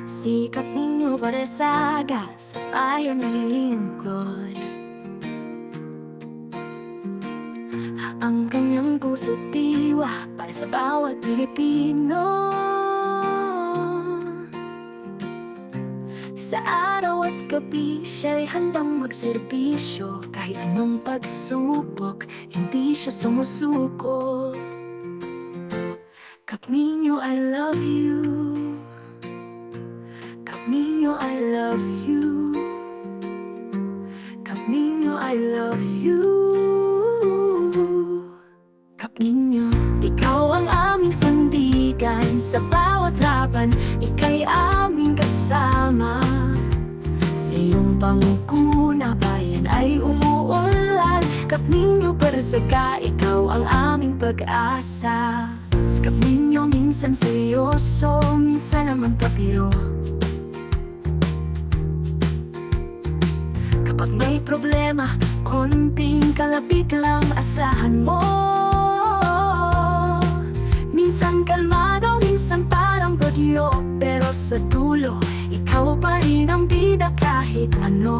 Sikap ninyo para sa bayan ng lingkod. Ang kanyang puso't diwa para sa bawat Pilipino. Sa araw at gabi siya'y handang magserbisyo. Kahit anong pagsubok, hindi siya sumusuko. Kap Niño, I love you. Kap Niño, I love you. Kap Niño, I love you. Kap Niño, ikaw ang aming sandigan. Sa bawat laban, ika'y aming kasama. Sa iyong pangunguna, bayan ay umuunlad. Kap Niño, Barsaga, ikaw ang aming pag-asa. Sa Kap Niño, minsan seryoso, minsan naman papiro. Kapag may problema, konting kalapit lang asahan mo. Minsan kalmado, minsan parang bagyo, pero sa dulo, ikaw pa rin ang bida kahit ano.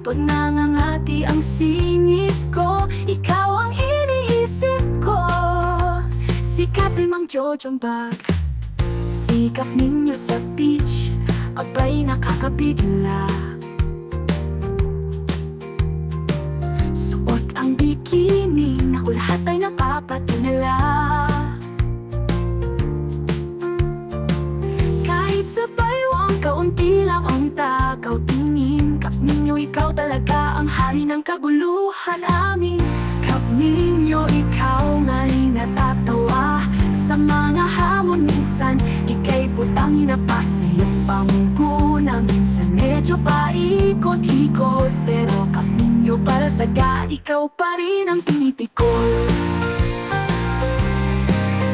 Pag nangangati ang singit ko, ikaw ang iniisip ko. Sikap ni Mang Jojong Bag, sikap ninyo sa beach, abay nakakabigla. Suot ang bikini, naku lahat ay napapatinala. Kahit sa baywang kaunti lang ang takaw tingin, Kap Niño, ikaw talaga ang hari ng kaguluhan amin. Kap Niño, ikaw nga'y natatawa sa mga hamon. Minsan, ika'y putangin na pa sa iyong pamungkuna. Minsan medyo paikot-ikot, pero Kap Niño, Barsaga, ikaw pa rin ang tinitikol.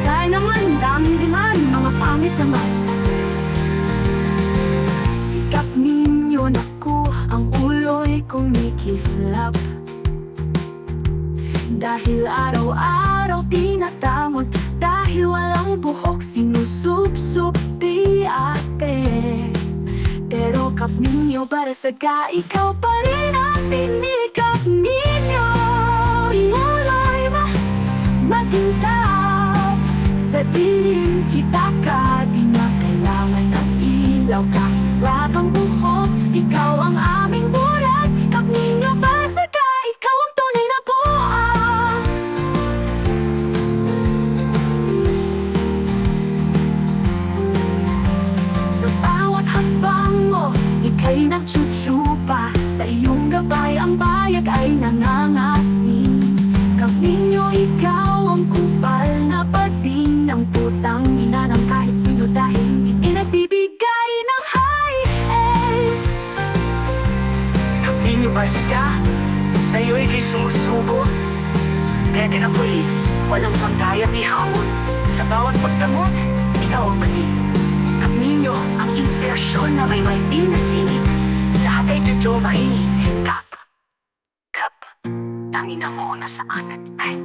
Dahil naman daming demand, mga pangit naman. Sikap ninyo, naku, ang ulo'y kumikislap. Dahil araw-araw tinatamon, dahil walang buhok sinusupsup di ate. Pero Kap Niño, Barsaga, ikaw pa rin ang tinig. Kap Niño, iuloy matintab. Sa dilim kita ka, di na kailangan ng ilaw. Kahit wabang buhok, ikaw ang aming burat. Kap Niño, Barsaga, ikaw ang tunay na buhay. Sa bawat hakbang mo, ika'y nagtsutupa. Sa iyong gabay ang bayag ay nangangasin. Kap Niño, ikaw ang kupal na pating ng putang ina ng kahit sino, dahil hindi nagbibigay ng high ace. Kap Niño, Barsaga, sa'yo ika'y sumusubo. Dede na pulis, walang pagdayat ni hamon. Sa bawat pagdamot, ikaw ang mali. Kap Niño, ang inspirasyon na may maitim na singit. Lahat ay totoo mainit. Kap, tangina mo na saan. Ay,